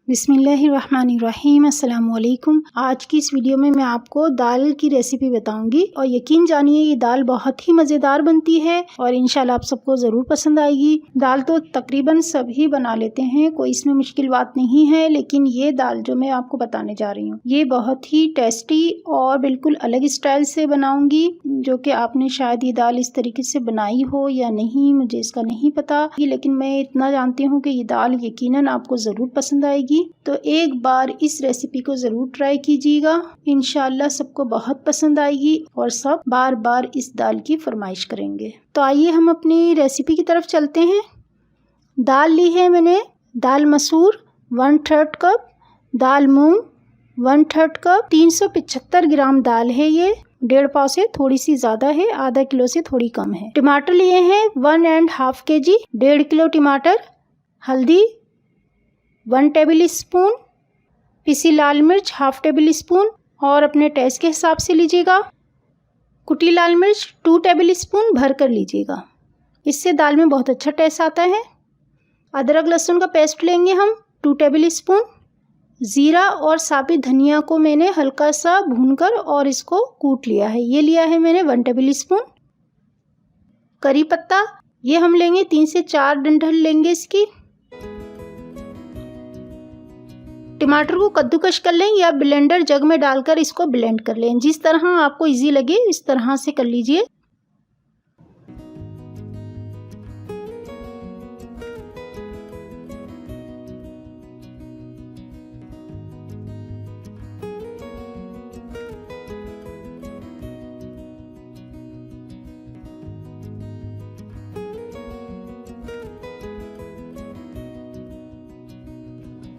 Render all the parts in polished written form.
बिस्मिल्लाहिर्रहमानिर्रहीम। अस्सलाम वालेकुम। आज की इस वीडियो में मैं आपको दाल की रेसिपी बताऊंगी और यकीन जानिए ये दाल बहुत ही मज़ेदार बनती है और इंशाल्लाह आप सबको ज़रूर पसंद आएगी। दाल तो तकरीबन सभी बना लेते हैं, कोई इसमें मुश्किल बात नहीं है, लेकिन ये दाल जो मैं आपको बताने जा रही हूँ ये बहुत ही टेस्टी और बिल्कुल अलग स्टाइल से बनाऊंगी, जो कि आपने शायद ये दाल इस तरीके से बनाई हो या नहीं, मुझे इसका नहीं पता, लेकिन मैं इतना जानती हूँ कि ये दाल यकीनन आपको ज़रूर पसंद आएगी। तो एक बार इस रेसिपी को ज़रूर ट्राई कीजिएगा, इंशाल्लाह सबको बहुत पसंद आएगी और सब बार बार इस दाल की फरमाइश करेंगे। तो आइए हम अपनी रेसिपी की तरफ चलते हैं। दाल ली है मैंने, दाल मसूर 1/3 कप, दाल मूंग 1/3 कप, 375 ग्राम दाल है ये, 1.5 पाव से थोड़ी सी ज़्यादा है, आधा किलो से थोड़ी कम है। टमाटर लिए हैं 1.5 kg, 1.5 किलो टमाटर। हल्दी 1 टेबल स्पून, पिसी लाल मिर्च 1/2 टेबल स्पून और अपने टेस्ट के हिसाब से लीजिएगा। कुटी लाल मिर्च 2 टेबल स्पून भर कर लीजिएगा, इससे दाल में बहुत अच्छा टेस्ट आता है। अदरक लहसुन का पेस्ट लेंगे हम 2 टेबल स्पून। ज़ीरा और साबित धनिया को मैंने हल्का सा भूनकर और इसको कूट लिया है, ये लिया है मैंने 1 टेबल स्पून। करी पत्ता ये हम लेंगे 3 से 4 डंठल लेंगे इसकी। टमाटर को कद्दूकश कर लें या ब्लेंडर जग में डालकर इसको ब्लेंड कर लें, जिस तरह आपको इजी लगे इस तरह से कर लीजिए।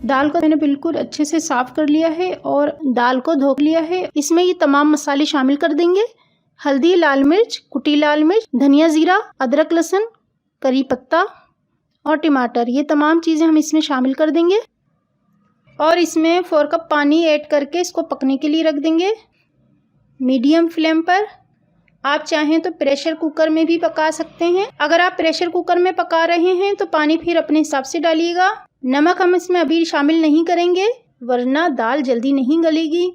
दाल को मैंने बिल्कुल अच्छे से साफ़ कर लिया है और दाल को धो लिया है। इसमें ये तमाम मसाले शामिल कर देंगे। हल्दी, लाल मिर्च, कुटी लाल मिर्च, धनिया, ज़ीरा, अदरक लहसुन, करी पत्ता और टमाटर, ये तमाम चीज़ें हम इसमें शामिल कर देंगे और इसमें 4 कप पानी ऐड करके इसको पकने के लिए रख देंगे मीडियम फ्लेम पर। आप चाहें तो प्रेशर कुकर में भी पका सकते हैं। अगर आप प्रेशर कुकर में पका रहे हैं तो पानी फिर अपने हिसाब से डालिएगा। नमक हम इसमें अभी शामिल नहीं करेंगे वरना दाल जल्दी नहीं गलेगी।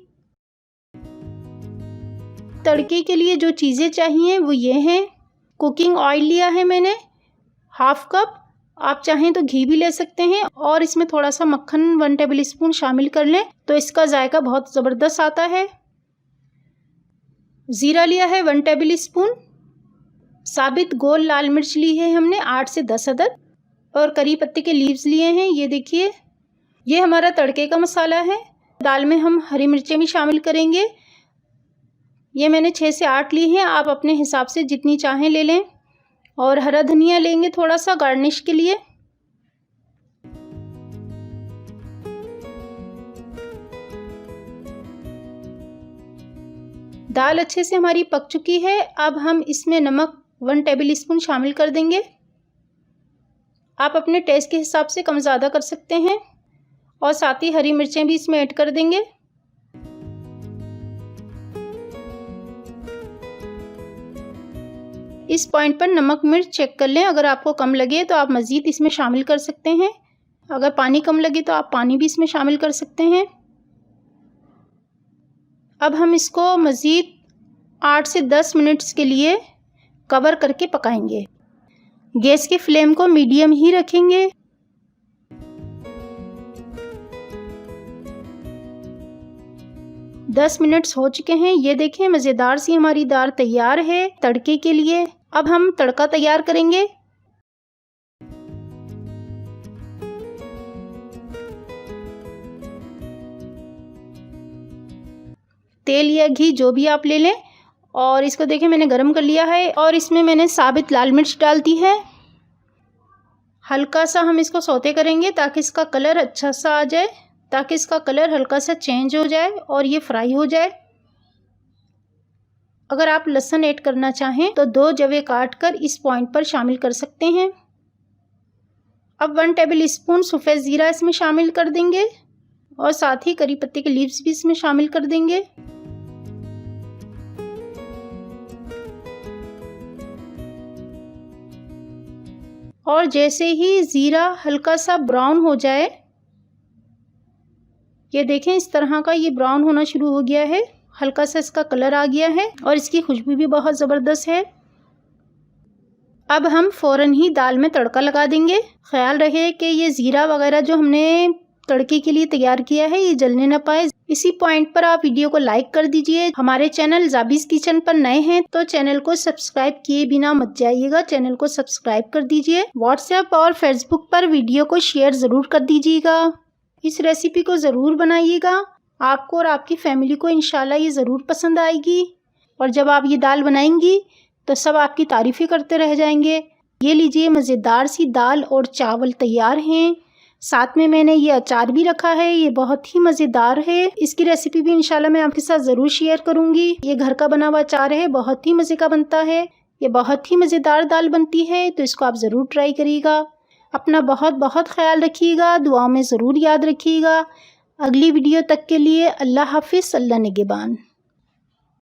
तड़के के लिए जो चीज़ें चाहिए वो ये हैं। कुकिंग ऑयल लिया है मैंने 1/2 कप, आप चाहें तो घी भी ले सकते हैं और इसमें थोड़ा सा मक्खन 1 टेबल स्पून शामिल कर लें तो इसका जायका बहुत ज़बरदस्त आता है। ज़ीरा लिया है 1 टेबल स्पून। साबित गोल लाल मिर्च ली है हमने 8 से 10 अदद और करी पत्ते के लीव्स लिए हैं, ये देखिए। ये हमारा तड़के का मसाला है। दाल में हम हरी मिर्चें भी शामिल करेंगे, ये मैंने 6 से 8 ली हैं, आप अपने हिसाब से जितनी चाहें ले लें। और हरा धनिया लेंगे थोड़ा सा गार्निश के लिए। दाल अच्छे से हमारी पक चुकी है, अब हम इसमें नमक 1 टेबल स्पून शामिल कर देंगे। आप अपने टेस्ट के हिसाब से कम ज़्यादा कर सकते हैं और साथ ही हरी मिर्चें भी इसमें ऐड कर देंगे। इस पॉइंट पर नमक मिर्च चेक कर लें, अगर आपको कम लगे तो आप मज़ीद इसमें शामिल कर सकते हैं। अगर पानी कम लगे तो आप पानी भी इसमें शामिल कर सकते हैं। अब हम इसको मज़ीद 8 से 10 मिनट्स के लिए कवर करके पकाएंगे। गैस की फ्लेम को मीडियम ही रखेंगे। दस मिनट्स हो चुके हैं, ये देखें मज़ेदार सी हमारी दाल तैयार है तड़के के लिए। अब हम तड़का तैयार करेंगे। तेल या घी जो भी आप ले लें और इसको देखें मैंने गरम कर लिया है और इसमें मैंने साबित लाल मिर्च डाल दी है। हल्का सा हम इसको सौते करेंगे ताकि इसका कलर अच्छा सा आ जाए, ताकि इसका कलर हल्का सा चेंज हो जाए और ये फ्राई हो जाए। अगर आप लहसुन ऐड करना चाहें तो 2 जवे काट कर इस पॉइंट पर शामिल कर सकते हैं। अब 1 टेबल स्पून सफ़ेद ज़ीरा इसमें शामिल कर देंगे और साथ ही करी पत्ते के लीव्स भी इसमें शामिल कर देंगे। और जैसे ही ज़ीरा हल्का सा ब्राउन हो जाए ये देखें इस तरह का ये ब्राउन होना शुरू हो गया है, हल्का सा इसका कलर आ गया है और इसकी खुशबू भी बहुत ज़बरदस्त है। अब हम फ़ौरन ही दाल में तड़का लगा देंगे। ख्याल रहे कि ये ज़ीरा वगैरह जो हमने तड़के के लिए तैयार किया है ये जलने ना पाए। इसी पॉइंट पर आप वीडियो को लाइक कर दीजिए। हमारे चैनल ज़ाबीज़ किचन पर नए हैं तो चैनल को सब्सक्राइब किए बिना मत जाइएगा, चैनल को सब्सक्राइब कर दीजिए। व्हाट्सएप और फेसबुक पर वीडियो को शेयर ज़रूर कर दीजिएगा। इस रेसिपी को ज़रूर बनाइएगा, आपको और आपकी फैमिली को इंशाल्लाह ये ज़रूर पसंद आएगी। और जब आप ये दाल बनाएंगी तो सब आपकी तारीफ़ें करते रह जाएंगे। ये लीजिए मज़ेदार सी दाल और चावल तैयार हैं। साथ में मैंने ये अचार भी रखा है, ये बहुत ही मज़ेदार है। इसकी रेसिपी भी इंशाल्लाह मैं आपके साथ ज़रूर शेयर करूँगी। ये घर का बना हुआ अचार है, बहुत ही मज़े का बनता है। ये बहुत ही मज़ेदार दाल बनती है, तो इसको आप ज़रूर ट्राई करिएगा। अपना बहुत बहुत ख्याल रखिएगा, दुआओं में ज़रूर याद रखिएगा। अगली वीडियो तक के लिए अल्लाह हाफ़िज़, अल्लाह निगहबान।